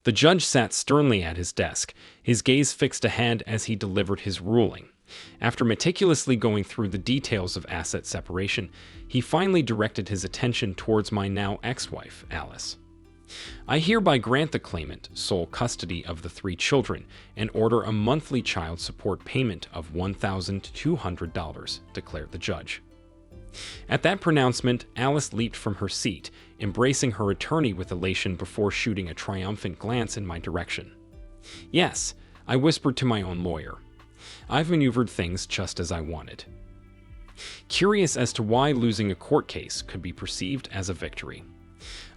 The judge sat sternly at his desk, his gaze fixed ahead as he delivered his ruling. After meticulously going through the details of asset separation, he finally directed his attention towards my now ex-wife, Alice. I hereby grant the claimant sole custody of the 3 children and order a monthly child support payment of $1,200, declared the judge. At that pronouncement, Alice leaped from her seat, embracing her attorney with elation before shooting a triumphant glance in my direction. Yes, I whispered to my own lawyer. I've maneuvered things just as I wanted. Curious as to why losing a court case could be perceived as a victory.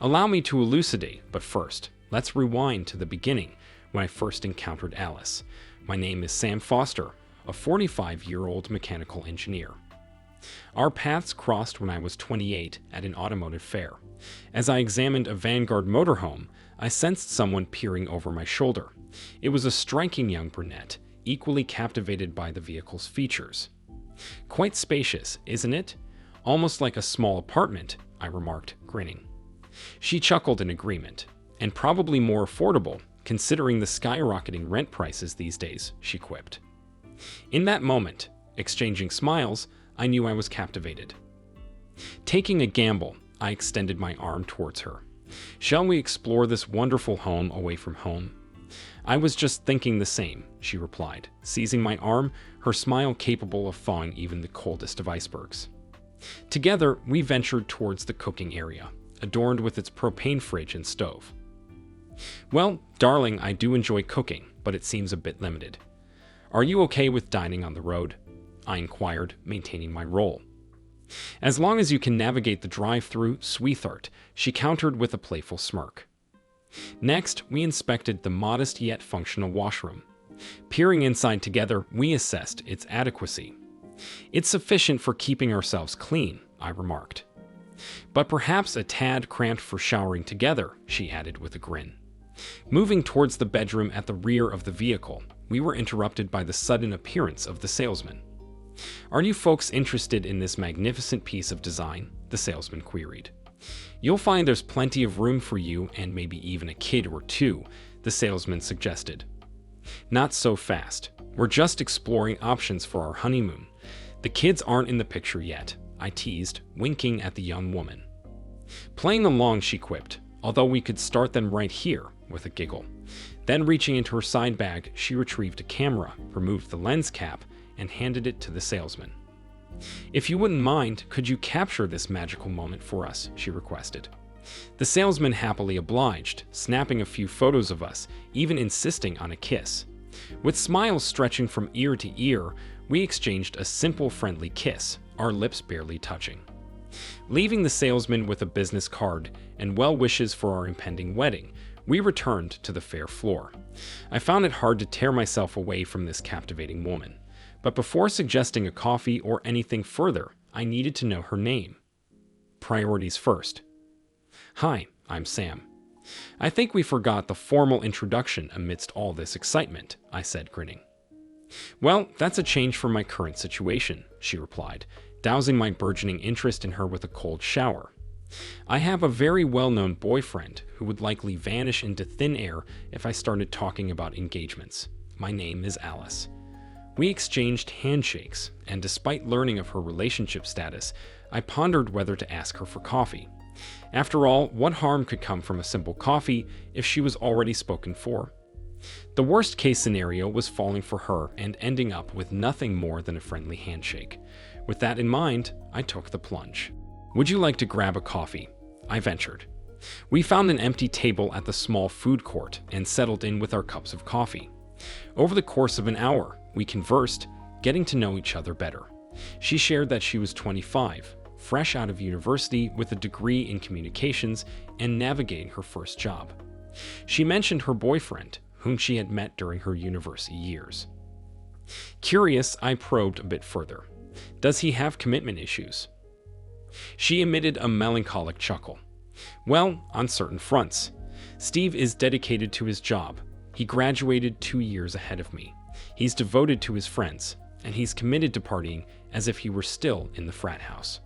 Allow me to elucidate, but first, let's rewind to the beginning when I first encountered Alice. My name is Sam Foster, a 45-year-old mechanical engineer. Our paths crossed when I was 28 at an automotive fair. As I examined a Vanguard motorhome, I sensed someone peering over my shoulder. It was a striking young brunette, equally captivated by the vehicle's features. Quite spacious, isn't it? Almost like a small apartment, I remarked, grinning. She chuckled in agreement. And probably more affordable, considering the skyrocketing rent prices these days, she quipped. In that moment, exchanging smiles, I knew I was captivated. Taking a gamble, I extended my arm towards her. Shall we explore this wonderful home away from home? I was just thinking the same, she replied, seizing my arm, her smile capable of thawing even the coldest of icebergs. Together, we ventured towards the cooking area, adorned with its propane fridge and stove. Well, darling, I do enjoy cooking, but it seems a bit limited. Are you okay with dining on the road? I inquired, maintaining my role. As long as you can navigate the drive-through, sweetheart, she countered with a playful smirk. Next, we inspected the modest yet functional washroom. Peering inside together, we assessed its adequacy. It's sufficient for keeping ourselves clean, I remarked. But perhaps a tad cramped for showering together, she added with a grin. Moving towards the bedroom at the rear of the vehicle, we were interrupted by the sudden appearance of the salesman. Are you folks interested in this magnificent piece of design? The salesman queried. You'll find there's plenty of room for you and maybe even a kid or 2, the salesman suggested. Not so fast. We're just exploring options for our honeymoon. The kids aren't in the picture yet, I teased, winking at the young woman. Playing along, she quipped, although we could start them right here, with a giggle. Then reaching into her side bag, she retrieved a camera, removed the lens cap, and handed it to the salesman. If you wouldn't mind, could you capture this magical moment for us, she requested. The salesman happily obliged, snapping a few photos of us, even insisting on a kiss. With smiles stretching from ear to ear, we exchanged a simple friendly kiss, our lips barely touching. Leaving the salesman with a business card and well wishes for our impending wedding, we returned to the fair floor. I found it hard to tear myself away from this captivating woman. But before suggesting a coffee or anything further, I needed to know her name. Priorities first. Hi, I'm Sam. I think we forgot the formal introduction amidst all this excitement, I said, grinning. Well, that's a change from my current situation, she replied, dousing my burgeoning interest in her with a cold shower. I have a very well-known boyfriend who would likely vanish into thin air if I started talking about engagements. My name is Alice. We exchanged handshakes, and despite learning of her relationship status, I pondered whether to ask her for coffee. After all, what harm could come from a simple coffee if she was already spoken for? The worst-case scenario was falling for her and ending up with nothing more than a friendly handshake. With that in mind, I took the plunge. Would you like to grab a coffee? I ventured. We found an empty table at the small food court and settled in with our cups of coffee. Over the course of an hour, we conversed, getting to know each other better. She shared that she was 25, fresh out of university with a degree in communications and navigating her first job. She mentioned her boyfriend, whom she had met during her university years. Curious, I probed a bit further. Does he have commitment issues? She emitted a melancholic chuckle. Well, on certain fronts. Steve is dedicated to his job. He graduated 2 years ahead of me. He's devoted to his friends, and he's committed to partying as if he were still in the frat house.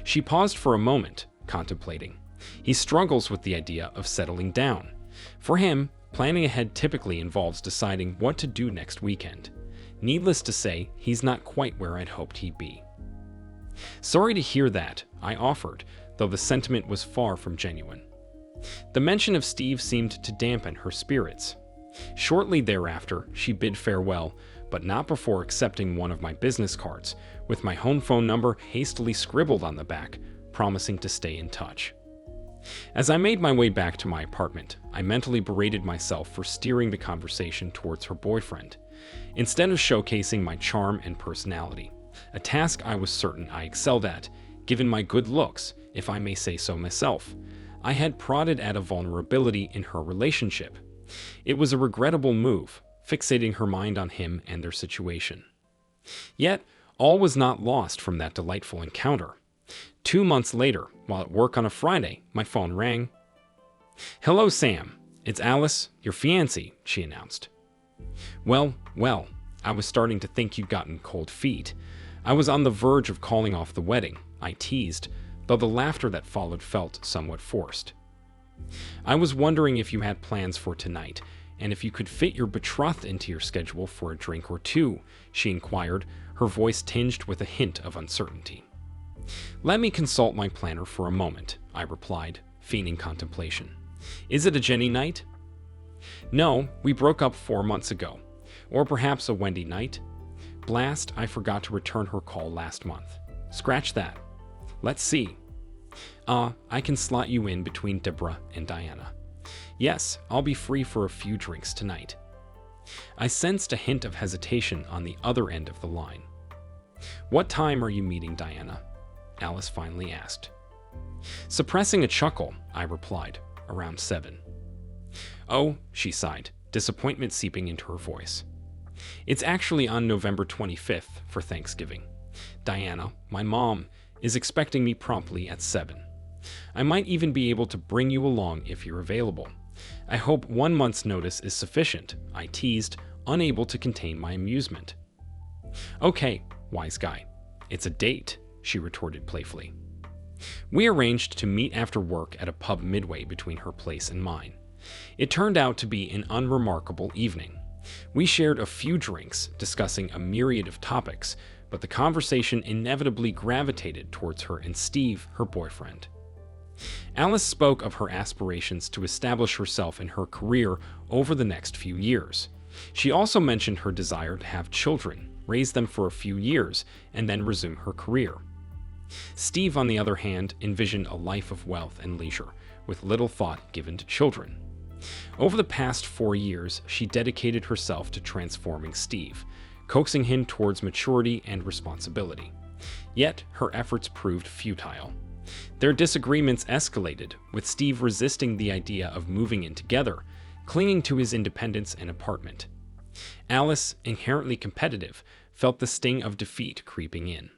She paused for a moment, contemplating. He struggles with the idea of settling down. For him, planning ahead typically involves deciding what to do next weekend. Needless to say, he's not quite where I'd hoped he'd be. Sorry to hear that, I offered, though the sentiment was far from genuine. The mention of Steve seemed to dampen her spirits. Shortly thereafter, she bid farewell, but not before accepting one of my business cards, with my home phone number hastily scribbled on the back, promising to stay in touch. As I made my way back to my apartment, I mentally berated myself for steering the conversation towards her boyfriend, instead of showcasing my charm and personality, a task I was certain I excelled at, given my good looks, if I may say so myself. I had prodded at a vulnerability in her relationship. It was a regrettable move, fixating her mind on him and their situation. Yet, all was not lost from that delightful encounter. 2 months later, while at work on a Friday, my phone rang. "Hello, Sam. It's Alice, your fiancée," she announced. Well, I was starting to think you'd gotten cold feet. I was on the verge of calling off the wedding, I teased, though the laughter that followed felt somewhat forced. "I was wondering if you had plans for tonight, and if you could fit your betrothed into your schedule for a drink or two," she inquired, her voice tinged with a hint of uncertainty. "Let me consult my planner for a moment," I replied, feigning contemplation. "Is it a Jenny night?" "No, we broke up 4 months ago. Or perhaps a Wendy night? Blast, I forgot to return her call last month. Scratch that. Let's see. I can slot you in between Deborah and Diana. Yes, I'll be free for a few drinks tonight." I sensed a hint of hesitation on the other end of the line. "What time are you meeting Diana?" Alice finally asked. Suppressing a chuckle, I replied, "Around 7. "Oh," she sighed, disappointment seeping into her voice. "It's actually on November 25th for Thanksgiving. Diana, my mom, is expecting me promptly at 7. I might even be able to bring you along if you're available. I hope 1 month's notice is sufficient," I teased, unable to contain my amusement. "Okay, wise guy. It's a date," she retorted playfully. We arranged to meet after work at a pub midway between her place and mine. It turned out to be an unremarkable evening. We shared a few drinks, discussing a myriad of topics, but the conversation inevitably gravitated towards her and Steve, her boyfriend. Alice spoke of her aspirations to establish herself in her career over the next few years. She also mentioned her desire to have children, raise them for a few years, and then resume her career. Steve, on the other hand, envisioned a life of wealth and leisure, with little thought given to children. Over the past 4 years, she dedicated herself to transforming Steve, coaxing him towards maturity and responsibility. Yet, her efforts proved futile. Their disagreements escalated, with Steve resisting the idea of moving in together, clinging to his independence and apartment. Alice, inherently competitive, felt the sting of defeat creeping in.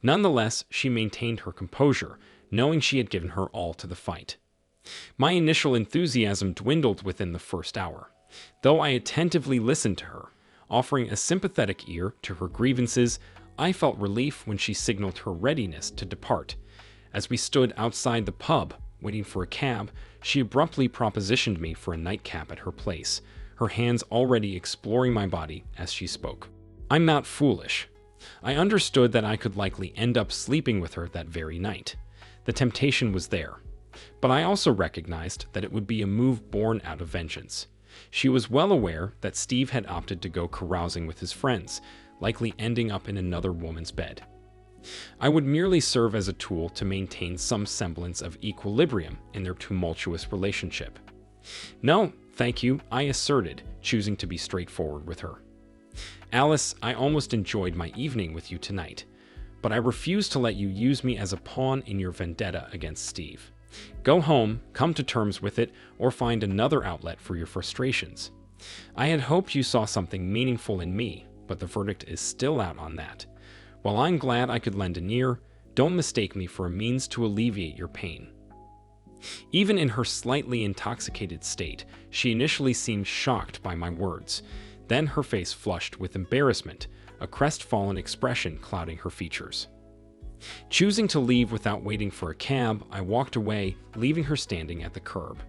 Nonetheless, she maintained her composure, knowing she had given her all to the fight. My initial enthusiasm dwindled within the first hour, though I attentively listened to her. Offering a sympathetic ear to her grievances, I felt relief when she signaled her readiness to depart. As we stood outside the pub, waiting for a cab, she abruptly propositioned me for a nightcap at her place, her hands already exploring my body as she spoke. I'm not foolish. I understood that I could likely end up sleeping with her that very night. The temptation was there. But I also recognized that it would be a move born out of vengeance. She was well aware that Steve had opted to go carousing with his friends, likely ending up in another woman's bed. I would merely serve as a tool to maintain some semblance of equilibrium in their tumultuous relationship. "No, thank you," I asserted, choosing to be straightforward with her. "Alice, I almost enjoyed my evening with you tonight, but I refuse to let you use me as a pawn in your vendetta against Steve. Go home, come to terms with it, or find another outlet for your frustrations. I had hoped you saw something meaningful in me, but the verdict is still out on that. While I'm glad I could lend an ear, don't mistake me for a means to alleviate your pain." Even in her slightly intoxicated state, she initially seemed shocked by my words. Then her face flushed with embarrassment, a crestfallen expression clouding her features. Choosing to leave without waiting for a cab, I walked away, leaving her standing at the curb.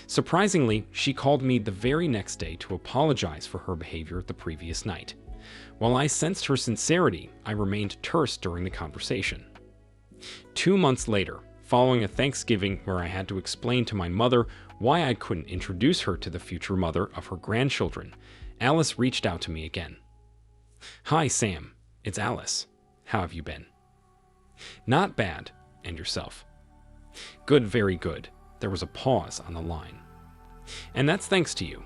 Surprisingly, she called me the very next day to apologize for her behavior the previous night. While I sensed her sincerity, I remained terse during the conversation. 2 months later, following a Thanksgiving where I had to explain to my mother why I couldn't introduce her to the future mother of her grandchildren, Alice reached out to me again. "Hi, Sam. It's Alice. How have you been?" "Not bad. And yourself?" "Good, very good." There was a pause on the line. "And that's thanks to you.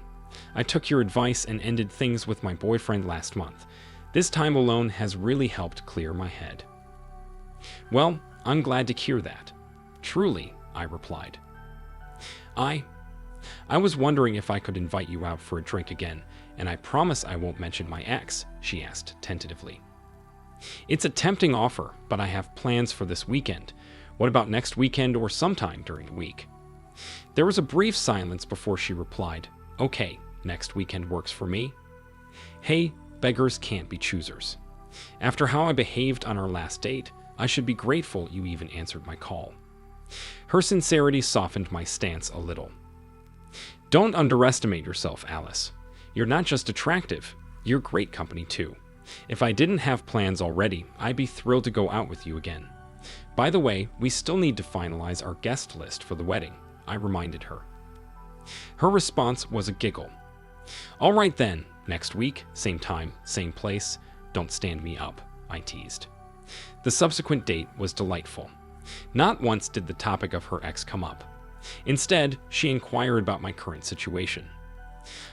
I took your advice and ended things with my boyfriend last month. This time alone has really helped clear my head." "Well, I'm glad to hear that. Truly," I replied. I was wondering if I could invite you out for a drink again, and I promise I won't mention my ex," she asked tentatively. "It's a tempting offer, but I have plans for this weekend. What about next weekend or sometime during the week?" There was a brief silence before she replied, "Okay, next weekend works for me." Hey, beggars can't be choosers. After how I behaved on our last date, I should be grateful you even answered my call. Her sincerity softened my stance a little. "Don't underestimate yourself, Alice. You're not just attractive, you're great company too. If I didn't have plans already, I'd be thrilled to go out with you again. By the way, we still need to finalize our guest list for the wedding," I reminded her. Her response was a giggle. "All right then, next week, same time, same place. Don't stand me up," I teased. The subsequent date was delightful. Not once did the topic of her ex come up. Instead, she inquired about my current situation.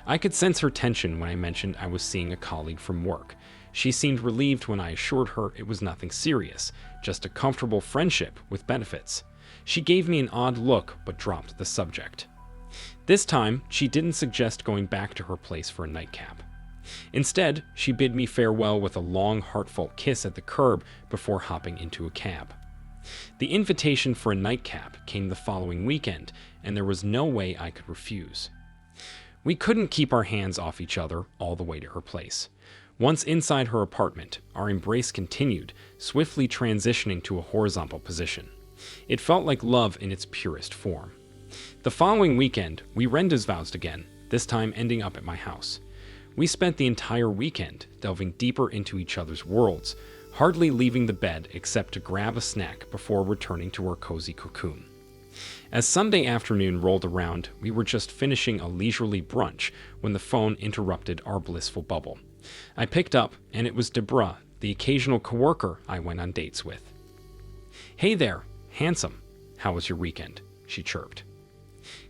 I could sense her tension when I mentioned I was seeing a colleague from work. She seemed relieved when I assured her it was nothing serious, just a comfortable friendship with benefits. She gave me an odd look but dropped the subject. This time, she didn't suggest going back to her place for a nightcap. Instead, she bid me farewell with a long, heartfelt kiss at the curb before hopping into a cab. The invitation for a nightcap came the following weekend, and there was no way I could refuse. We couldn't keep our hands off each other all the way to her place. Once inside her apartment, our embrace continued, swiftly transitioning to a horizontal position. It felt like love in its purest form. The following weekend, we rendezvoused again, this time ending up at my house. We spent the entire weekend delving deeper into each other's worlds, hardly leaving the bed except to grab a snack before returning to our cozy cocoon. As Sunday afternoon rolled around, we were just finishing a leisurely brunch when the phone interrupted our blissful bubble. I picked up, and it was Deborah, the occasional coworker I went on dates with. "Hey there, handsome. How was your weekend?" she chirped.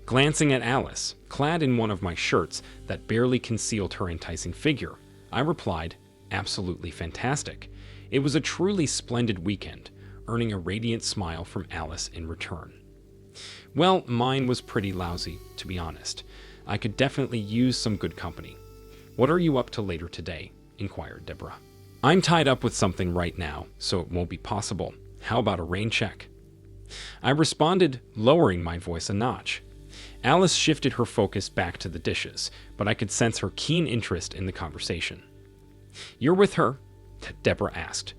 Glancing at Alice, clad in one of my shirts that barely concealed her enticing figure, I replied, "Absolutely fantastic." It was a truly splendid weekend, earning a radiant smile from Alice in return. "Well, mine was pretty lousy, to be honest. I could definitely use some good company. What are you up to later today?" inquired Deborah. "I'm tied up with something right now, so it won't be possible. How about a rain check?" I responded, lowering my voice a notch. Alice shifted her focus back to the dishes, but I could sense her keen interest in the conversation. "You're with her?" Deborah asked.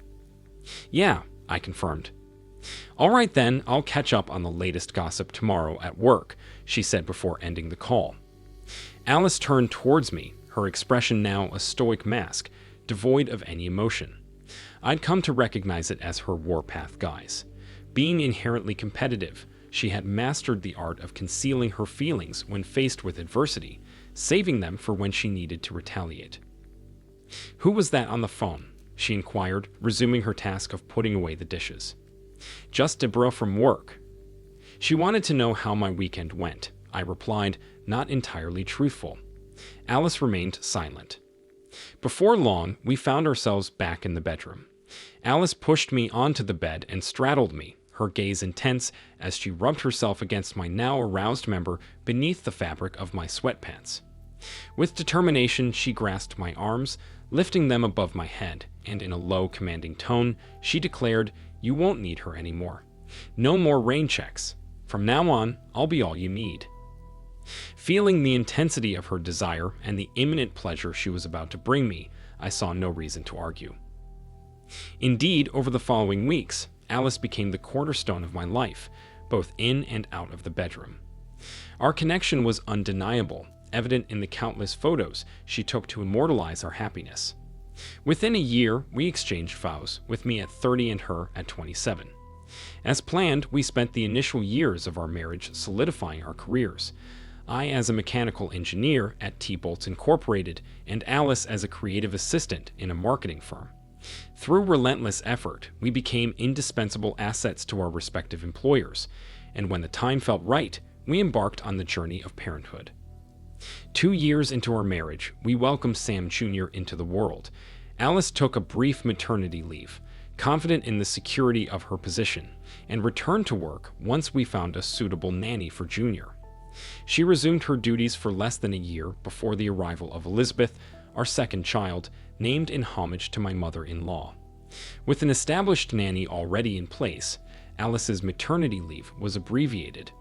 "Yeah," I confirmed. "All right then, I'll catch up on the latest gossip tomorrow at work," she said before ending the call. Alice turned towards me, her expression now a stoic mask, devoid of any emotion. I'd come to recognize it as her warpath guise. Being inherently competitive, she had mastered the art of concealing her feelings when faced with adversity, saving them for when she needed to retaliate. "Who was that on the phone?" she inquired, resuming her task of putting away the dishes. "Just Deborah from work." She wanted to know how my weekend went. I replied, not entirely truthful. Alice remained silent. Before long, we found ourselves back in the bedroom. Alice pushed me onto the bed and straddled me, her gaze intense as she rubbed herself against my now aroused member beneath the fabric of my sweatpants. With determination, she grasped my arms, lifting them above my head, and in a low, commanding tone, she declared, "You won't need her anymore. No more rain checks. From now on, I'll be all you need." Feeling the intensity of her desire and the imminent pleasure she was about to bring me, I saw no reason to argue. Indeed, over the following weeks, Alice became the cornerstone of my life, both in and out of the bedroom. Our connection was undeniable, evident in the countless photos she took to immortalize our happiness. Within a year, we exchanged vows, with me at 30 and her at 27. As planned, we spent the initial years of our marriage solidifying our careers. I as a mechanical engineer at T-Bolts Incorporated, and Alice as a creative assistant in a marketing firm. Through relentless effort, we became indispensable assets to our respective employers, and when the time felt right, we embarked on the journey of parenthood. 2 years into our marriage, we welcomed Sam Jr. into the world. Alice took a brief maternity leave, confident in the security of her position, and returned to work once we found a suitable nanny for Junior. She resumed her duties for less than a year before the arrival of Elizabeth, our second child, named in homage to my mother-in-law. With an established nanny already in place, Alice's maternity leave was abbreviated.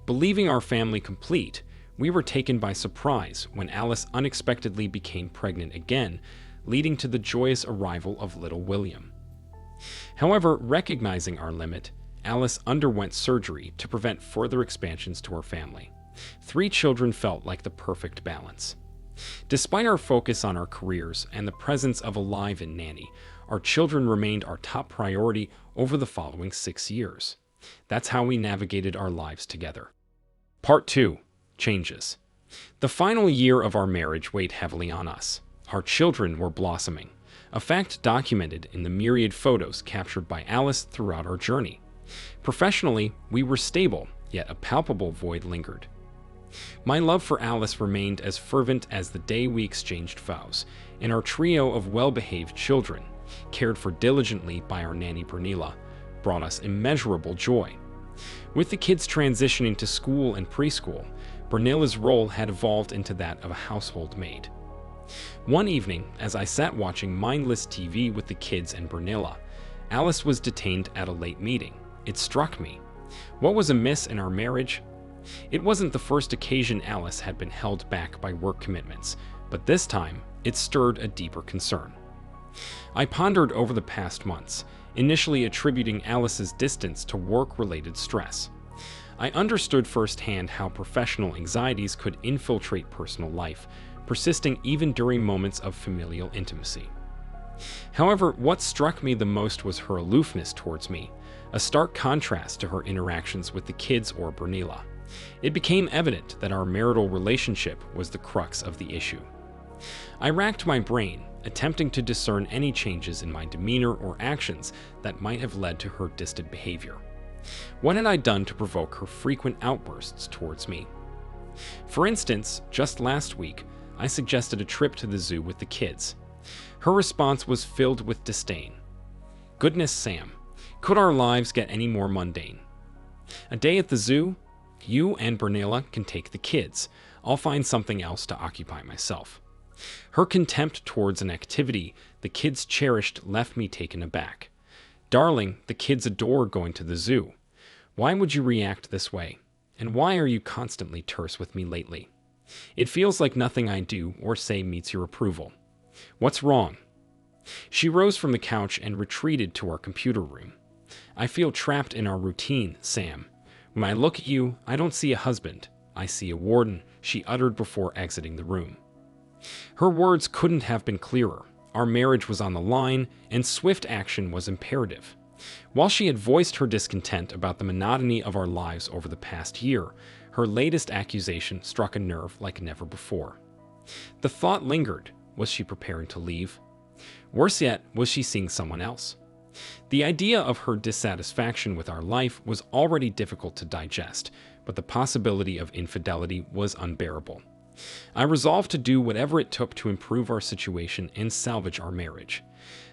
Believing our family complete, we were taken by surprise when Alice unexpectedly became pregnant again, leading to the joyous arrival of little William. However, recognizing our limit, Alice underwent surgery to prevent further expansions to our family. 3 children felt like the perfect balance. Despite our focus on our careers and the presence of a live-in nanny, our children remained our top priority over the following 6 years. That's how we navigated our lives together. Part 2. Changes. The final year of our marriage weighed heavily on us. Our children were blossoming, a fact documented in the myriad photos captured by Alice throughout our journey. Professionally, we were stable, yet a palpable void lingered. My love for Alice remained as fervent as the day we exchanged vows, and our trio of well-behaved children, cared for diligently by our nanny Bernila, brought us immeasurable joy. With the kids transitioning to school and preschool, Bernila's role had evolved into that of a household maid. One evening, as I sat watching mindless TV with the kids and Bernila, Alice was detained at a late meeting. It struck me. What was amiss in our marriage? It wasn't the first occasion Alice had been held back by work commitments, but this time it stirred a deeper concern. I pondered over the past months, initially attributing Alice's distance to work-related stress. I understood firsthand how professional anxieties could infiltrate personal life, persisting even during moments of familial intimacy. However, what struck me the most was her aloofness towards me, a stark contrast to her interactions with the kids or Bernila. It became evident that our marital relationship was the crux of the issue. I racked my brain, attempting to discern any changes in my demeanor or actions that might have led to her distant behavior. What had I done to provoke her frequent outbursts towards me? For instance, just last week, I suggested a trip to the zoo with the kids. Her response was filled with disdain. "Goodness, Sam, could our lives get any more mundane? A day at the zoo? You and Bernila can take the kids. I'll find something else to occupy myself." Her contempt towards an activity the kids cherished left me taken aback. "Darling, the kids adore going to the zoo. Why would you react this way? And why are you constantly terse with me lately? It feels like nothing I do or say meets your approval. What's wrong?" She rose from the couch and retreated to our computer room. "I feel trapped in our routine, Sam. When I look at you, I don't see a husband. I see a warden," she uttered before exiting the room. Her words couldn't have been clearer. Our marriage was on the line, and swift action was imperative. While she had voiced her discontent about the monotony of our lives over the past year, her latest accusation struck a nerve like never before. The thought lingered. Was she preparing to leave? Worse yet, was she seeing someone else? The idea of her dissatisfaction with our life was already difficult to digest, but the possibility of infidelity was unbearable. I resolved to do whatever it took to improve our situation and salvage our marriage.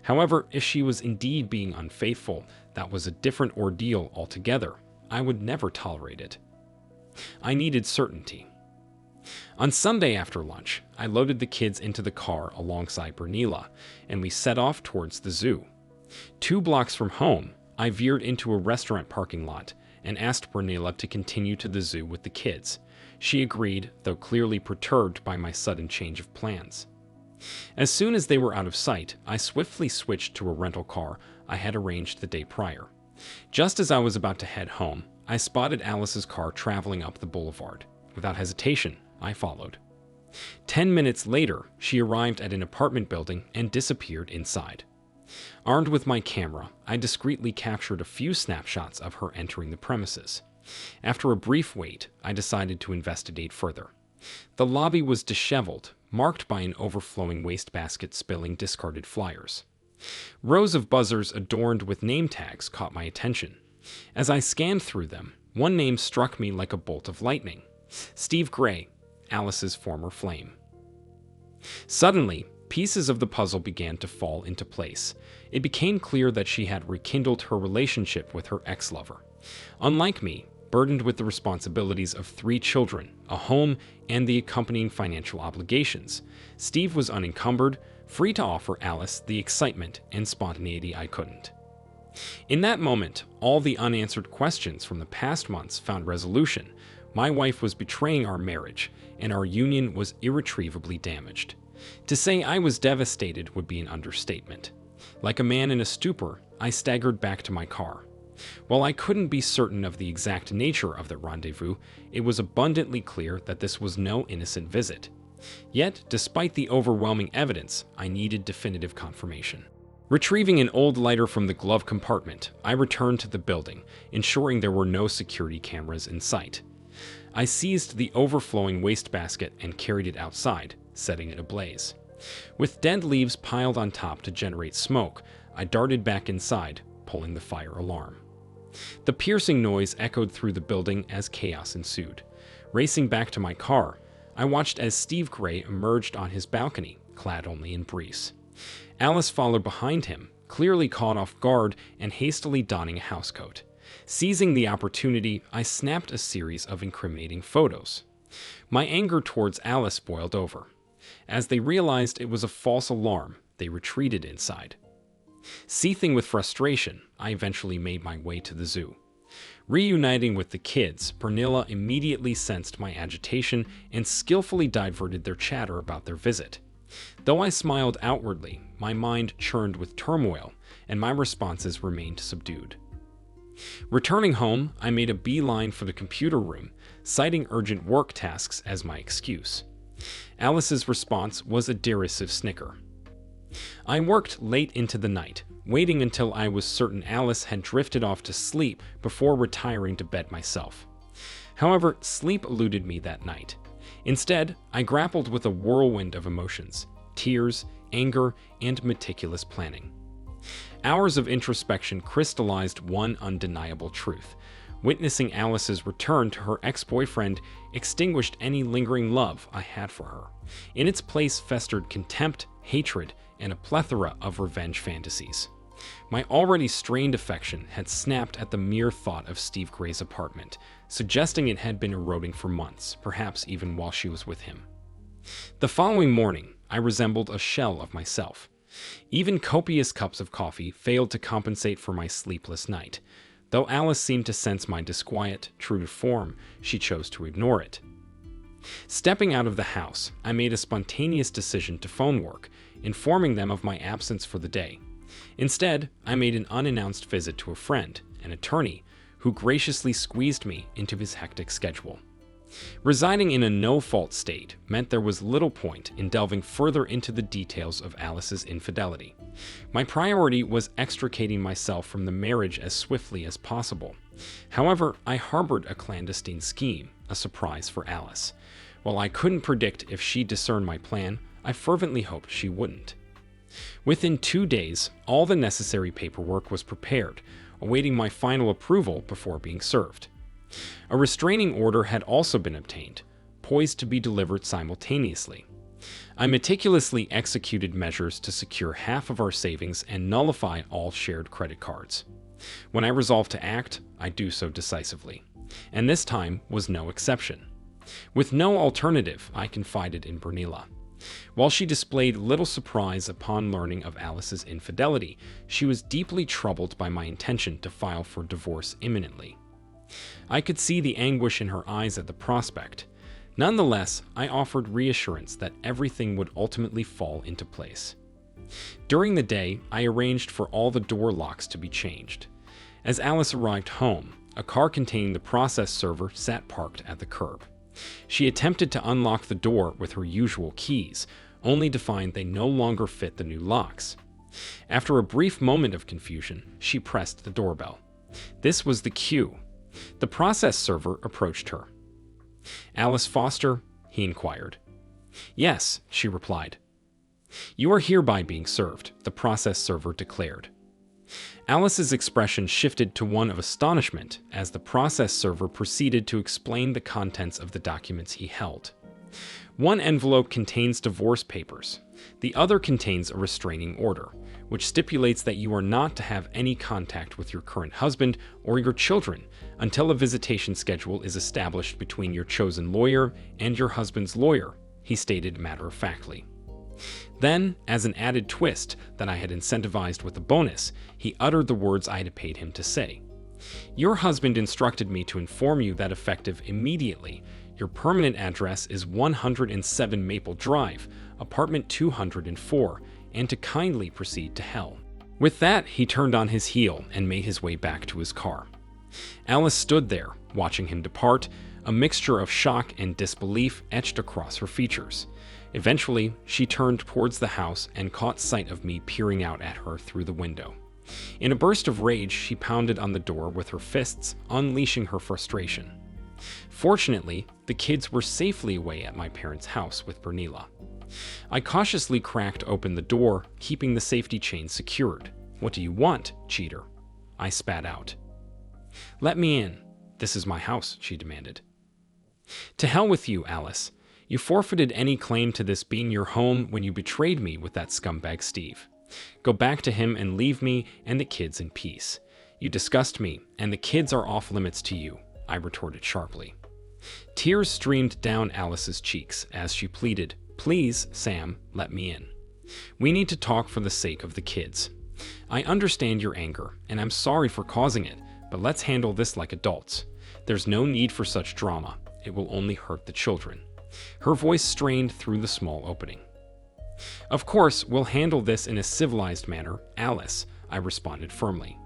However, if she was indeed being unfaithful, that was a different ordeal altogether. I would never tolerate it. I needed certainty. On Sunday after lunch, I loaded the kids into the car alongside Bernila, and we set off towards the zoo. 2 blocks from home, I veered into a restaurant parking lot and asked Bernila to continue to the zoo with the kids. She agreed, though clearly perturbed by my sudden change of plans. As soon as they were out of sight, I swiftly switched to a rental car I had arranged the day prior. Just as I was about to head home, I spotted Alice's car traveling up the boulevard. Without hesitation, I followed. 10 minutes later, she arrived at an apartment building and disappeared inside. Armed with my camera, I discreetly captured a few snapshots of her entering the premises. After a brief wait, I decided to investigate further. The lobby was disheveled, marked by an overflowing wastebasket spilling discarded flyers. Rows of buzzers adorned with name tags caught my attention. As I scanned through them, one name struck me like a bolt of lightning: Steve Gray, Alice's former flame. Suddenly, pieces of the puzzle began to fall into place. It became clear that she had rekindled her relationship with her ex-lover. Unlike me, burdened with the responsibilities of 3 children, a home, and the accompanying financial obligations, Steve was unencumbered, free to offer Alice the excitement and spontaneity I couldn't. In that moment, all the unanswered questions from the past months found resolution. My wife was betraying our marriage, and our union was irretrievably damaged. To say I was devastated would be an understatement. Like a man in a stupor, I staggered back to my car. While I couldn't be certain of the exact nature of the rendezvous, it was abundantly clear that this was no innocent visit. Yet, despite the overwhelming evidence, I needed definitive confirmation. Retrieving an old lighter from the glove compartment, I returned to the building, ensuring there were no security cameras in sight. I seized the overflowing wastebasket and carried it outside, setting it ablaze. With dead leaves piled on top to generate smoke, I darted back inside, pulling the fire alarm. The piercing noise echoed through the building as chaos ensued. Racing back to my car, I watched as Steve Gray emerged on his balcony, clad only in briefs. Alice followed behind him, clearly caught off guard and hastily donning a housecoat. Seizing the opportunity, I snapped a series of incriminating photos. My anger towards Alice boiled over. As they realized it was a false alarm, they retreated inside. Seething with frustration, I eventually made my way to the zoo. Reuniting with the kids, Pernilla immediately sensed my agitation and skillfully diverted their chatter about their visit. Though I smiled outwardly, my mind churned with turmoil, and my responses remained subdued. Returning home, I made a beeline for the computer room, citing urgent work tasks as my excuse. Alice's response was a derisive snicker. I worked late into the night, waiting until I was certain Alice had drifted off to sleep before retiring to bed myself. However, sleep eluded me that night. Instead, I grappled with a whirlwind of emotions: tears, anger, and meticulous planning. Hours of introspection crystallized one undeniable truth. Witnessing Alice's return to her ex-boyfriend extinguished any lingering love I had for her. In its place festered contempt, hatred, and a plethora of revenge fantasies. My already strained affection had snapped at the mere thought of Steve Gray's apartment, suggesting it had been eroding for months, perhaps even while she was with him. The following morning, I resembled a shell of myself. Even copious cups of coffee failed to compensate for my sleepless night. Though Alice seemed to sense my disquiet, true to form, she chose to ignore it. Stepping out of the house, I made a spontaneous decision to phone work, informing them of my absence for the day. Instead, I made an unannounced visit to a friend, an attorney, who graciously squeezed me into his hectic schedule. Residing in a no-fault state meant there was little point in delving further into the details of Alice's infidelity. My priority was extricating myself from the marriage as swiftly as possible. However, I harbored a clandestine scheme, a surprise for Alice. While I couldn't predict if she'd discern my plan, I fervently hoped she wouldn't. Within 2 days, all the necessary paperwork was prepared, awaiting my final approval before being served. A restraining order had also been obtained, poised to be delivered simultaneously. I meticulously executed measures to secure half of our savings and nullify all shared credit cards. When I resolved to act, I do so decisively. And this time was no exception. With no alternative, I confided in Pernilla. While she displayed little surprise upon learning of Alice's infidelity, she was deeply troubled by my intention to file for divorce imminently. I could see the anguish in her eyes at the prospect. Nonetheless, I offered reassurance that everything would ultimately fall into place. During the day, I arranged for all the door locks to be changed. As Alice arrived home, a car containing the process server sat parked at the curb. She attempted to unlock the door with her usual keys, only to find they no longer fit the new locks. After a brief moment of confusion, she pressed the doorbell. This was the cue. The process server approached her. "Alice Foster?" he inquired. "Yes," she replied. "You are hereby being served," the process server declared. Alice's expression shifted to one of astonishment as the process server proceeded to explain the contents of the documents he held. One envelope contains divorce papers. The other contains a restraining order, which stipulates that you are not to have any contact with your current husband or your children until a visitation schedule is established between your chosen lawyer and your husband's lawyer, he stated matter-of-factly. Then, as an added twist that I had incentivized with a bonus, he uttered the words I had paid him to say. "Your husband instructed me to inform you that effective immediately, your permanent address is 107 Maple Drive, apartment 204, and to kindly proceed to hell." With that, he turned on his heel and made his way back to his car. Alice stood there, watching him depart, a mixture of shock and disbelief etched across her features. Eventually, she turned towards the house and caught sight of me peering out at her through the window. In a burst of rage, she pounded on the door with her fists, unleashing her frustration. Fortunately, the kids were safely away at my parents' house with Bernila. I cautiously cracked open the door, keeping the safety chain secured. "What do you want, cheater?" I spat out. "Let me in. This is my house," she demanded. "To hell with you, Alice. You forfeited any claim to this being your home when you betrayed me with that scumbag Steve. Go back to him and leave me and the kids in peace. You disgust me, and the kids are off limits to you," I retorted sharply. Tears streamed down Alice's cheeks as she pleaded, "Please, Sam, let me in. We need to talk for the sake of the kids. I understand your anger, and I'm sorry for causing it, but let's handle this like adults. There's no need for such drama. It will only hurt the children." Her voice strained through the small opening. "Of course, we'll handle this in a civilized manner, Alice," I responded firmly.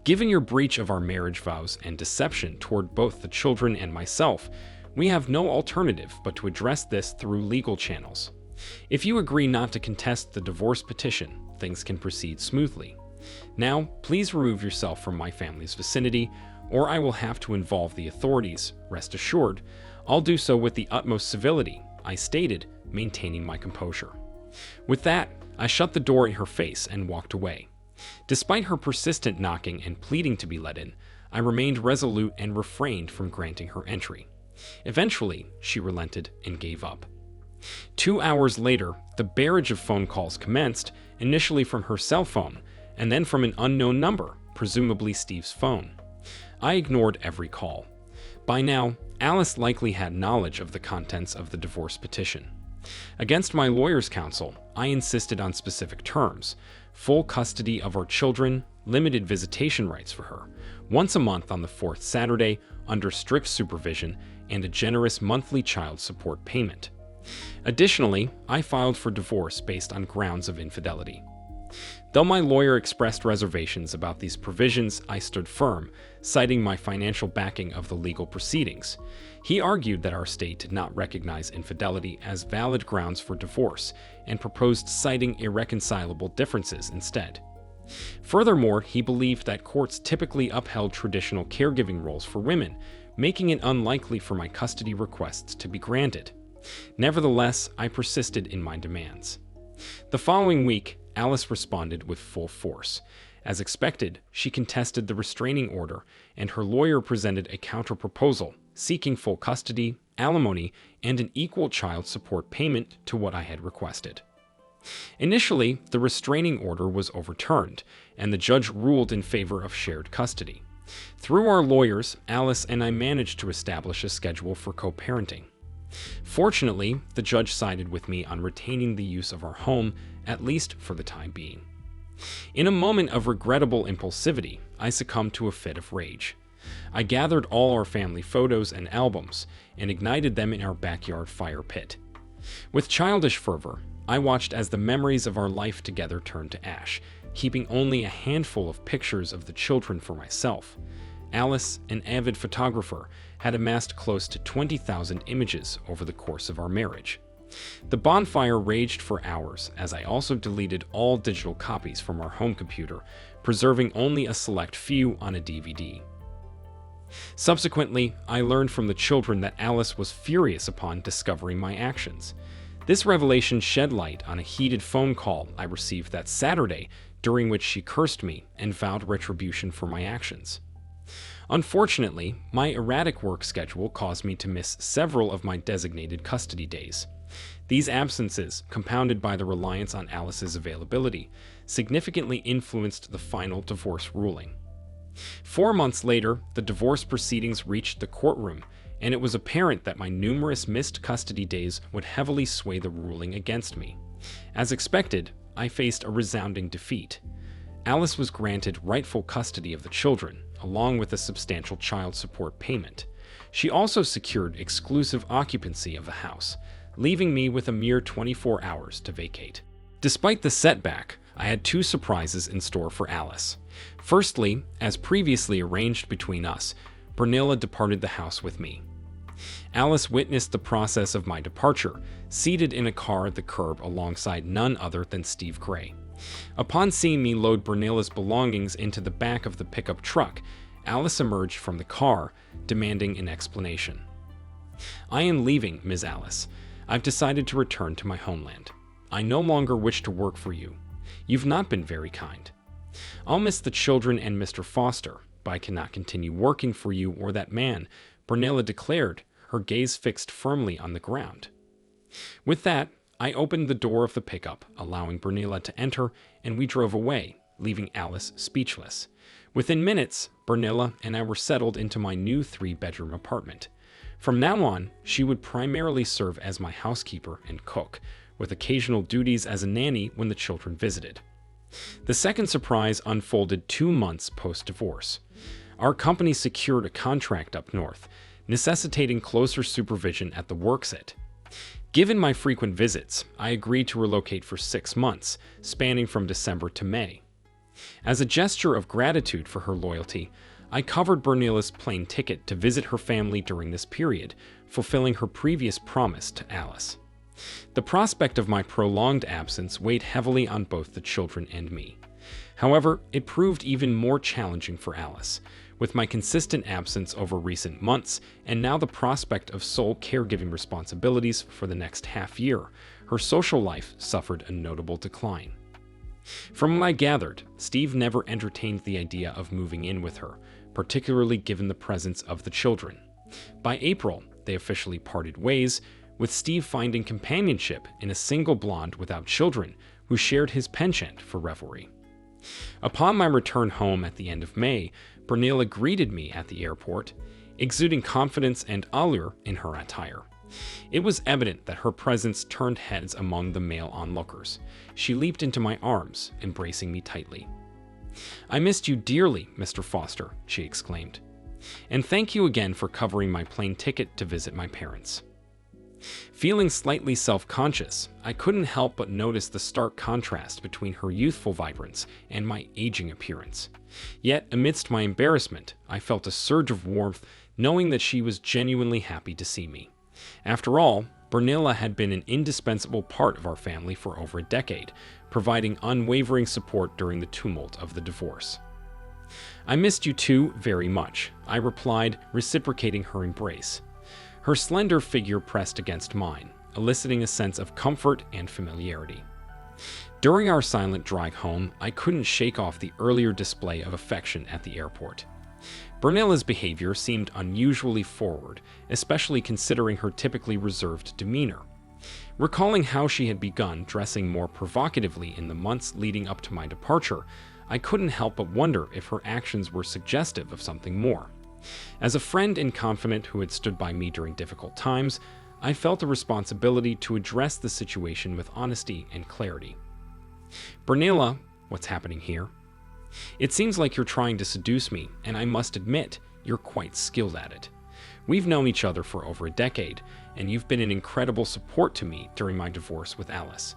"Given your breach of our marriage vows and deception toward both the children and myself, we have no alternative but to address this through legal channels. If you agree not to contest the divorce petition, things can proceed smoothly. Now, please remove yourself from my family's vicinity, or I will have to involve the authorities. Rest assured, I'll do so with the utmost civility," I stated, maintaining my composure. With that, I shut the door in her face and walked away. Despite her persistent knocking and pleading to be let in, I remained resolute and refrained from granting her entry. Eventually, she relented and gave up. 2 hours later, the barrage of phone calls commenced, initially from her cell phone, and then from an unknown number, presumably Steve's phone. I ignored every call. By now, Alice likely had knowledge of the contents of the divorce petition. Against my lawyer's counsel, I insisted on specific terms: full custody of our children, limited visitation rights for her, once a month on the fourth Saturday, under strict supervision, and a generous monthly child support payment. Additionally, I filed for divorce based on grounds of infidelity. Though my lawyer expressed reservations about these provisions, I stood firm, citing my financial backing of the legal proceedings. He argued that our state did not recognize infidelity as valid grounds for divorce and proposed citing irreconcilable differences instead. Furthermore, he believed that courts typically upheld traditional caregiving roles for women, making it unlikely for my custody requests to be granted. Nevertheless, I persisted in my demands. The following week, Alice responded with full force. As expected, she contested the restraining order, and her lawyer presented a counter-proposal seeking full custody, alimony, and an equal child support payment to what I had requested. Initially, the restraining order was overturned, and the judge ruled in favor of shared custody. Through our lawyers, Alice and I managed to establish a schedule for co-parenting. Fortunately, the judge sided with me on retaining the use of our home, at least for the time being. In a moment of regrettable impulsivity, I succumbed to a fit of rage. I gathered all our family photos and albums and ignited them in our backyard fire pit. With childish fervor, I watched as the memories of our life together turned to ash, keeping only a handful of pictures of the children for myself. Alice, an avid photographer, had amassed close to 20,000 images over the course of our marriage. The bonfire raged for hours as I also deleted all digital copies from our home computer, preserving only a select few on a DVD. Subsequently, I learned from the children that Alice was furious upon discovering my actions. This revelation shed light on a heated phone call I received that Saturday, during which she cursed me and vowed retribution for my actions. Unfortunately, my erratic work schedule caused me to miss several of my designated custody days. These absences, compounded by the reliance on Alice's availability, significantly influenced the final divorce ruling. 4 months later, the divorce proceedings reached the courtroom, and it was apparent that my numerous missed custody days would heavily sway the ruling against me. As expected, I faced a resounding defeat. Alice was granted rightful custody of the children, along with a substantial child support payment. She also secured exclusive occupancy of the house, leaving me with a mere 24 hours to vacate. Despite the setback, I had 2 surprises in store for Alice. Firstly, as previously arranged between us, Brunilla departed the house with me. Alice witnessed the process of my departure, seated in a car at the curb alongside none other than Steve Gray. Upon seeing me load Brunella's belongings into the back of the pickup truck, Alice emerged from the car, demanding an explanation. "I am leaving, Ms. Alice. I've decided to return to my homeland. I no longer wish to work for you. You've not been very kind. I'll miss the children and Mr. Foster, but I cannot continue working for you or that man," Brunella declared, her gaze fixed firmly on the ground. With that, I opened the door of the pickup, allowing Brunilla to enter, and we drove away, leaving Alice speechless. Within minutes, Brunilla and I were settled into my new 3-bedroom apartment. From now on, she would primarily serve as my housekeeper and cook, with occasional duties as a nanny when the children visited. The second surprise unfolded 2 months post-divorce. Our company secured a contract up north, necessitating closer supervision at the worksite. Given my frequent visits, I agreed to relocate for 6 months, spanning from December to May. As a gesture of gratitude for her loyalty, I covered Brunella's plane ticket to visit her family during this period, fulfilling her previous promise to Alice. The prospect of my prolonged absence weighed heavily on both the children and me. However, it proved even more challenging for Alice. With my consistent absence over recent months, and now the prospect of sole caregiving responsibilities for the next half year, her social life suffered a notable decline. From what I gathered, Steve never entertained the idea of moving in with her, particularly given the presence of the children. By April, they officially parted ways, with Steve finding companionship in a single blonde without children who shared his penchant for revelry. Upon my return home at the end of May, Brunilla greeted me at the airport, exuding confidence and allure in her attire. It was evident that her presence turned heads among the male onlookers. She leaped into my arms, embracing me tightly. "I missed you dearly, Mr. Foster," she exclaimed. "And thank you again for covering my plane ticket to visit my parents." Feeling slightly self-conscious, I couldn't help but notice the stark contrast between her youthful vibrance and my aging appearance. Yet, amidst my embarrassment, I felt a surge of warmth, knowing that she was genuinely happy to see me. After all, Brunilla had been an indispensable part of our family for over a decade, providing unwavering support during the tumult of the divorce. "I missed you too very much," I replied, reciprocating her embrace. Her slender figure pressed against mine, eliciting a sense of comfort and familiarity. During our silent drive home, I couldn't shake off the earlier display of affection at the airport. Brunella's behavior seemed unusually forward, especially considering her typically reserved demeanor. Recalling how she had begun dressing more provocatively in the months leading up to my departure, I couldn't help but wonder if her actions were suggestive of something more. As a friend and confidant who had stood by me during difficult times, I felt a responsibility to address the situation with honesty and clarity. "Brunilla, what's happening here? It seems like you're trying to seduce me, and I must admit, you're quite skilled at it. We've known each other for over a decade, and you've been an incredible support to me during my divorce with Alice.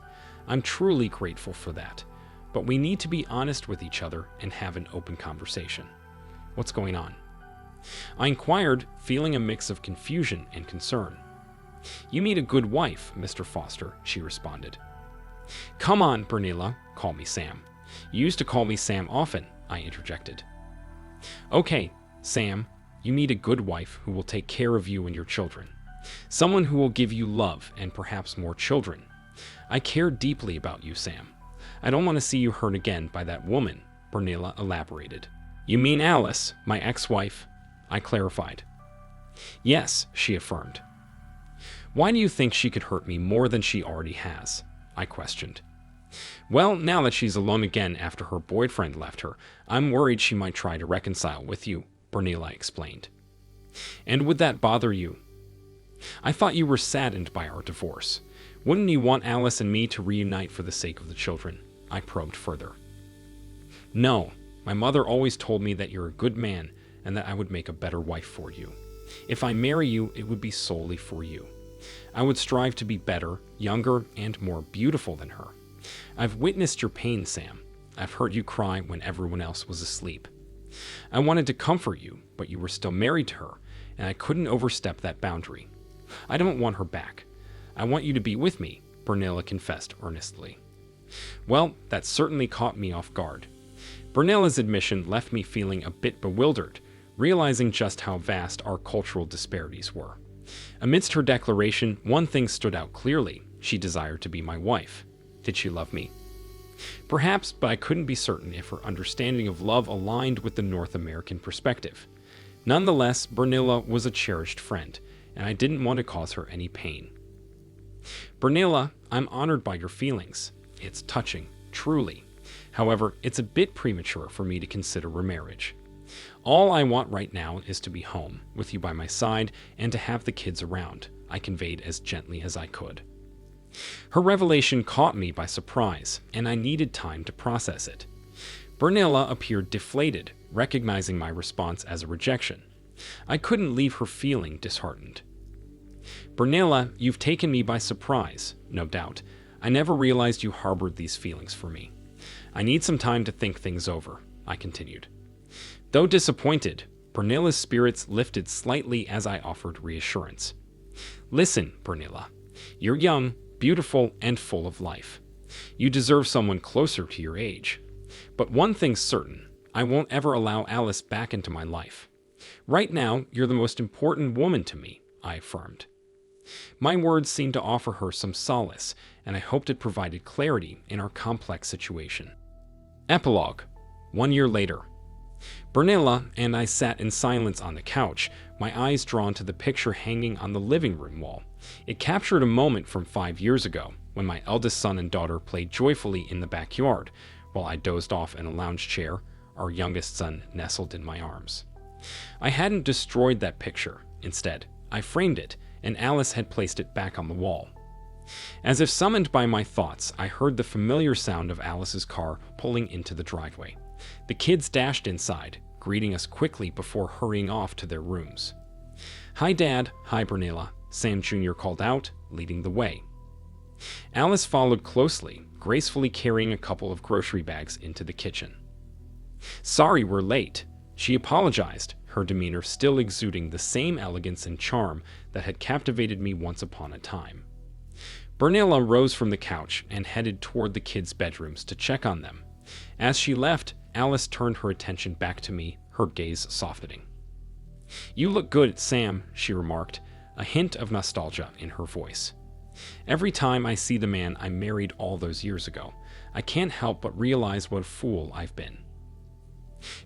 I'm truly grateful for that, but we need to be honest with each other and have an open conversation. What's going on?" I inquired, feeling a mix of confusion and concern. "You meet a good wife, Mr. Foster," she responded. "Come on, Bernilla, call me Sam. You used to call me Sam often," I interjected. "Okay, Sam, you need a good wife who will take care of you and your children. Someone who will give you love and perhaps more children. I care deeply about you, Sam. I don't want to see you hurt again by that woman," Bernilla elaborated. "You mean Alice, my ex-wife?" I clarified. "Yes," she affirmed. "Why do you think she could hurt me more than she already has?" I questioned. "Well, now that she's alone again after her boyfriend left her, I'm worried she might try to reconcile with you," Bernilla explained. "And would that bother you? I thought you were saddened by our divorce. Wouldn't you want Alice and me to reunite for the sake of the children?" I probed further. "No, my mother always told me that you're a good man and that I would make a better wife for you. If I marry you, it would be solely for you. I would strive to be better, younger, and more beautiful than her. I've witnessed your pain, Sam. I've heard you cry when everyone else was asleep. I wanted to comfort you, but you were still married to her, and I couldn't overstep that boundary. I don't want her back. I want you to be with me," Bernilla confessed earnestly. Well, that certainly caught me off guard. Bernilla's admission left me feeling a bit bewildered, realizing just how vast our cultural disparities were. Amidst her declaration, one thing stood out clearly: she desired to be my wife. Did she love me? Perhaps, but I couldn't be certain if her understanding of love aligned with the North American perspective. Nonetheless, Bernilla was a cherished friend, and I didn't want to cause her any pain. "Bernilla, I'm honored by your feelings. It's touching, truly. However, it's a bit premature for me to consider remarriage. All I want right now is to be home, with you by my side, and to have the kids around," I conveyed as gently as I could. Her revelation caught me by surprise, and I needed time to process it. Bernilla appeared deflated, recognizing my response as a rejection. I couldn't leave her feeling disheartened. "Bernilla, you've taken me by surprise, no doubt. I never realized you harbored these feelings for me. I need some time to think things over," I continued. Though disappointed, Bernilla's spirits lifted slightly as I offered reassurance. "Listen, Bernilla, you're young, beautiful, and full of life. You deserve someone closer to your age. But one thing's certain: I won't ever allow Alice back into my life. Right now, you're the most important woman to me," I affirmed. My words seemed to offer her some solace, and I hoped it provided clarity in our complex situation. Epilogue. 1 year later. Bernilla and I sat in silence on the couch, my eyes drawn to the picture hanging on the living room wall. It captured a moment from 5 years ago, when my eldest son and daughter played joyfully in the backyard, while I dozed off in a lounge chair, our youngest son nestled in my arms. I hadn't destroyed that picture. Instead, I framed it, and Alice had placed it back on the wall. As if summoned by my thoughts, I heard the familiar sound of Alice's car pulling into the driveway. The kids dashed inside, greeting us quickly before hurrying off to their rooms. "Hi, Dad." "Hi, Bernilla," Sam Jr. called out, leading the way. Alice followed closely, gracefully carrying a couple of grocery bags into the kitchen. "Sorry we're late," she apologized, her demeanor still exuding the same elegance and charm that had captivated me once upon a time. Bernilla rose from the couch and headed toward the kids' bedrooms to check on them. As she left, Alice turned her attention back to me, her gaze softening. "You look good, Sam," she remarked, a hint of nostalgia in her voice. "Every time I see the man I married all those years ago, I can't help but realize what a fool I've been."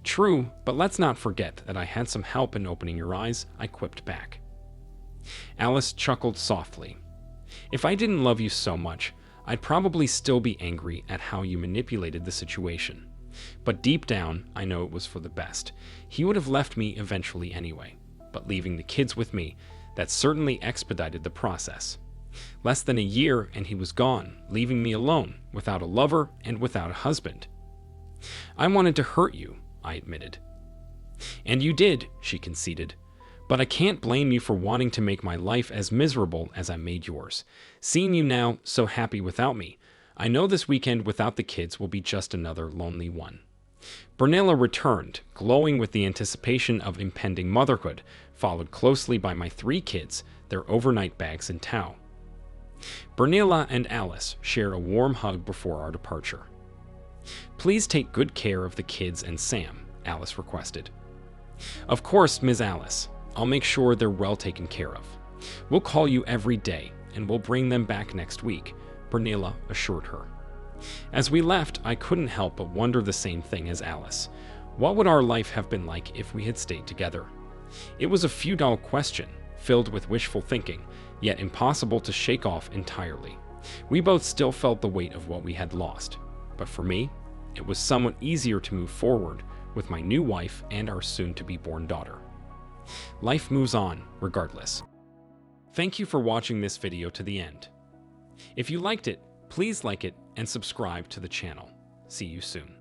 "True, but let's not forget that I had some help in opening your eyes," I quipped back. Alice chuckled softly. "If I didn't love you so much, I'd probably still be angry at how you manipulated the situation. But deep down, I know it was for the best. He would have left me eventually anyway, but leaving the kids with me, that certainly expedited the process. Less than a year and he was gone, leaving me alone, without a lover and without a husband. I wanted to hurt you," I admitted. "And you did," she conceded. "But I can't blame you for wanting to make my life as miserable as I made yours. Seeing you now so happy without me, I know this weekend without the kids will be just another lonely one. Brunilla returned, glowing with the anticipation of impending motherhood, followed closely by my 3 kids, their overnight bags in tow. Brunilla and Alice shared a warm hug before our departure. "Please take good care of the kids and Sam," Alice requested. "Of course, Ms. Alice. I'll make sure they're well taken care of. We'll call you every day, and we'll bring them back next week," Brunilla assured her. As we left, I couldn't help but wonder the same thing as Alice. What would our life have been like if we had stayed together? It was a futile question, filled with wishful thinking, yet impossible to shake off entirely. We both still felt the weight of what we had lost, but for me, it was somewhat easier to move forward with my new wife and our soon-to-be-born daughter. Life moves on, regardless. Thank you for watching this video to the end. If you liked it, please like it and subscribe to the channel. See you soon.